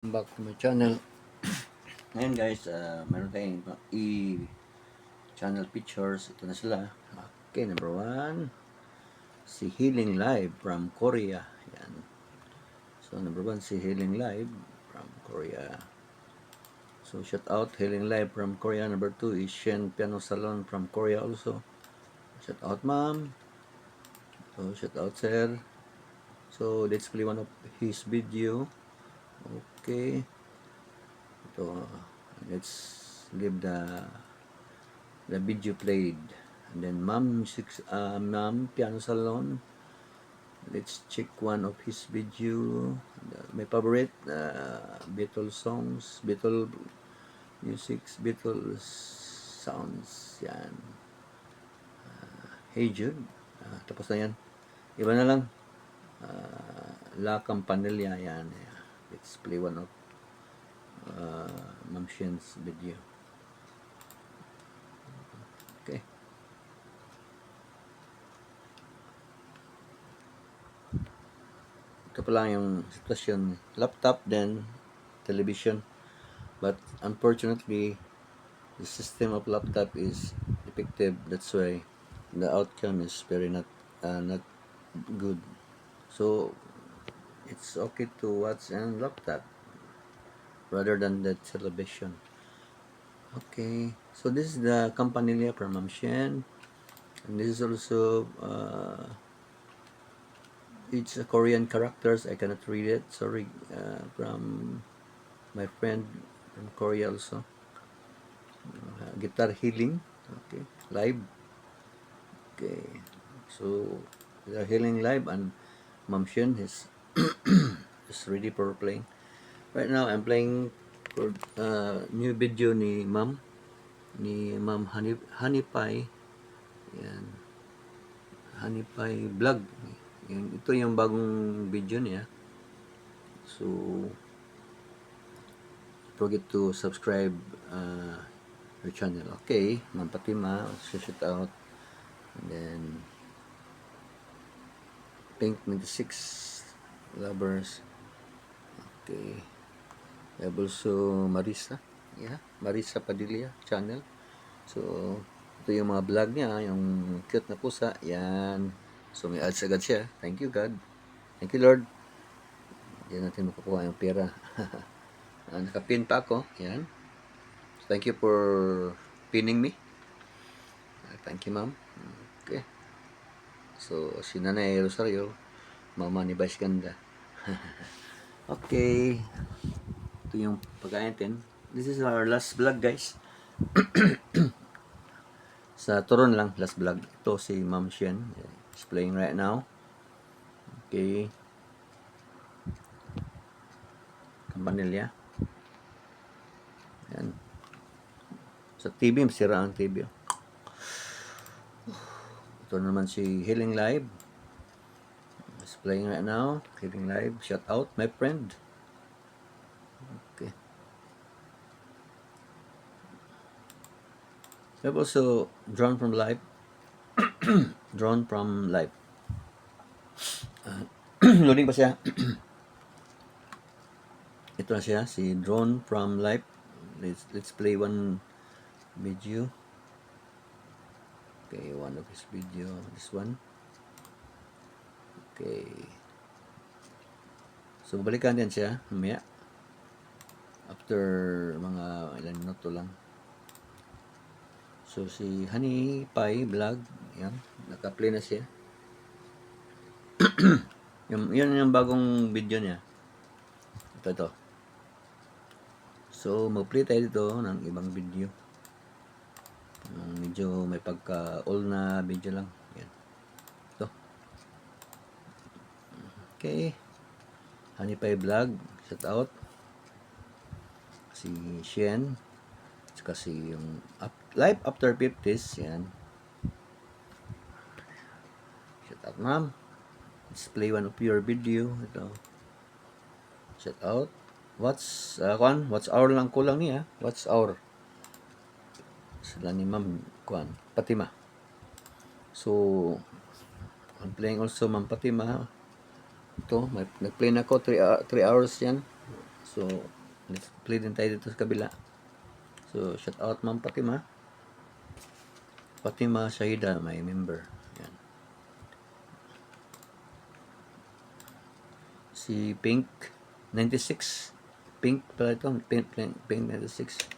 Back to my channel. Ngayon guys, meron tayong channel pictures. Ito na sila. Okay, number 1, si Healing Live from Korea. Yan. So number 1, si Healing Live from Korea. So shout out Healing Live from Korea. Number 2 is Shen Piano Salon from Korea also. Shout out ma'am. So shout out sir. So let's play one of his video. Okay. Ito, let's leave the video played. And then Ma'am Piano Salon, let's check one of his video. My favorite Beatles songs, Beatles music, Beatles sounds. Yan. Hey Jude. Tapos na yan. Iba na lang. La Campanilla. Yan. Let's play one of Ma'am Shen's video. Okay. Ito pa lang yung sitwasyon. Laptop, then television. But unfortunately, the system of laptop is defective. That's why the outcome is very not good. So it's okay to watch on laptop rather than the television. Okay, so this is the Campanilla from Ma'am Shen, and this is also it's a Korean characters. I cannot read it. Sorry, from my friend from Korea also. Guitar healing. Okay, live. Okay, so we are healing live, and Ma'am Shen is is ready for playing. Right now, I'm playing for new video ni Ma'am Honey Pie. Yan, Honey Pie vlog. Yan, ito yung bagong video niya. So forget to subscribe her channel. Okay, Ma'am Fatima, shout out. And then Pink 96 lovers. Okay. I have also Marisa. Yeah, Marisa Padilla channel. So ito yung mga vlog niya, yung cute na pusa. Yan. So may ads agad siya. Thank you God. Thank you Lord. Yan natin makukuha yung pera. Nakapin pa ako. Yan. So, thank you for pinning me. Thank you ma'am. Okay. So si Nanay Rosario, mama ni Vice Ganda. Okay. Ito yung pagkain natin. This is our last vlog guys. Sa turon lang, last vlog. Ito si Ma'am Shen. It's playing right now. Okay. Campanilla. Yan. Sa TV, masira ang TV. Ito naman si Healing Live. It's playing right now. Healing Live. Shout out, my friend. Okay. We have also drawn from life. Drawn from life. Loading pa siya. Ito na siya, si Drawn from Life. Let's play one video. Okay, one of his video. This one. Okay. So, balikan din siya. Mamaya. After mga ilang minuto lang. So, si Honey Pie Vlog. Yan. Naka-play na siya. Yun yung bagong video niya. Ito. So, mag-play tayo dito ng ibang video. Medyo may pagka-all na video lang. Yan. Ito. Okay. Honey Pie Vlog. Shout out. Si Shen. Saka si yung Life After 50s. Yan. Shout out ma'am. Let's play one of your video. Ito. Shout out. What's our lang kulang niya? What's our? Sila ni Ma'am Fatima. So I'm playing also Ma'am Fatima. Ito, nag-play na ako 3 hours yan. So, let's play din tayo dito sa kabila. So, shout out Ma'am Fatima. Fatima Shahida, my member. Yan. Si Pink 96. Pink pala ito. Pink 96.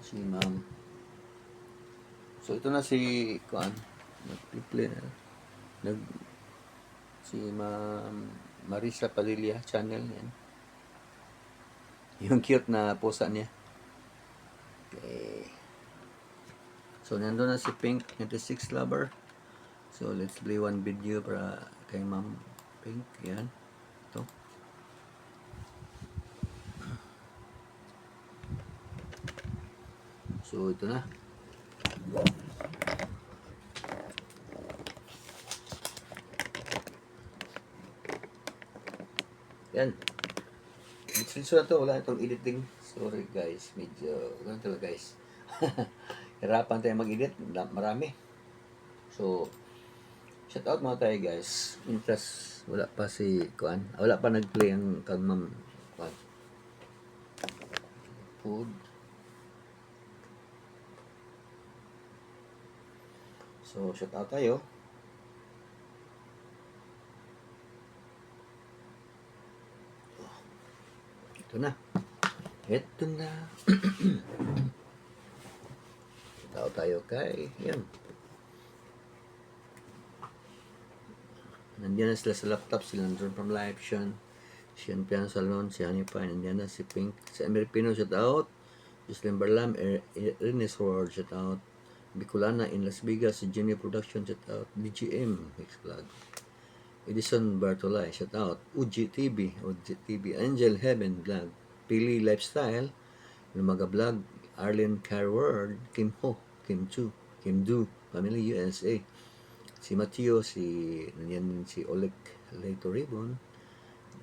Si Ma'am. So, ito na si Kuan. Nag-play na. Si Ma'am Marisa Padilla channel. Yan. Yung cute na posa niya. Okay. So, nandun na si Pink 96 lover. So, let's play one video para kay Ma'am Pink. Yan. Ito. So, ito na. Yan. Bitsinso na to. Wala itong editing. Sorry guys. Medyo, wala talaga guys. Hirapan tayo mag-edit. Marami. So, shout out mga tayo guys. Plus, wala pa si Kuan. Wala pa nag-play ang kang Ma'am Kuan. Food. So, shout out tayo. Ito na. Ito na. Shout out tayo kay. Yan. Nandiyan na sila sa laptop. Sila nandun from live. Sian Piano Salon. Si Honey Pie. Nandiyan na si Pink. Si Amir Pino. Shout out. Jocelyn Barlam. Ernest Ward. Shout out. Bicolana in Las Vegas. Si Junior Production. Shout out. DGM. Mix Vlog. Edison Bartolay. Shout out. UGTV. Angel Heaven Vlog. Pili Lifestyle. Lumaga Vlog. Arlen Carward. Kim Ho. Kim Chu. Kim Du. Family USA. Si Mateo, nandiyan si Oleg Leito Ribbon,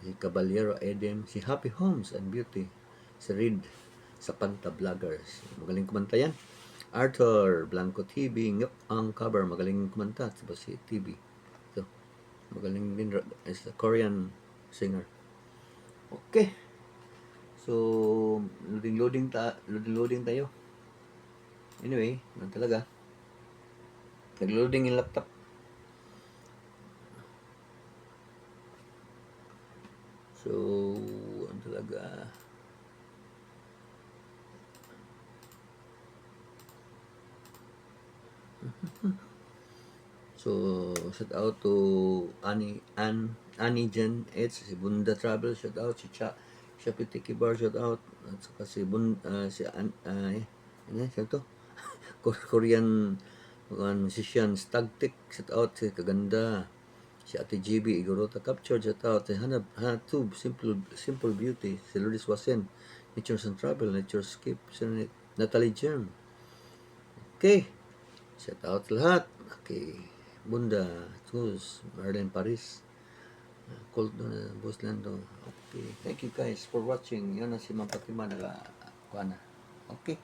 si Caballero Edem, si Happy Homes and Beauty, si Reed sa Panta Vloggers. Magaling kumanta yan. Arthur Blanco TV, ang cover, magaling kumanta. Diba si TV. So, magaling din, is a Korean singer. Okay. So, loading tayo. Anyway, talaga. Nag-loading yung laptop. So, talaga. So, shout out to Annie Jen H, si Bunda Travel, shout out, si Shapiti Kibar, shout out, at saka si siya to? Korean musician, Stagtik, shout out, si Kaganda, si Ate GB, Igorota Capture, shout out, si Hanatube, Simple Beauty, si Lourdes Wasen, Natures and Travel, Nature Skip, si Natalie Germ. Okay, shout out lahat. Okay, Bunda, Tuz, Marlene Paris, Cold Boss Lando. Okay, thank you guys for watching. Yun na si Ma'am Fatima na. Okay.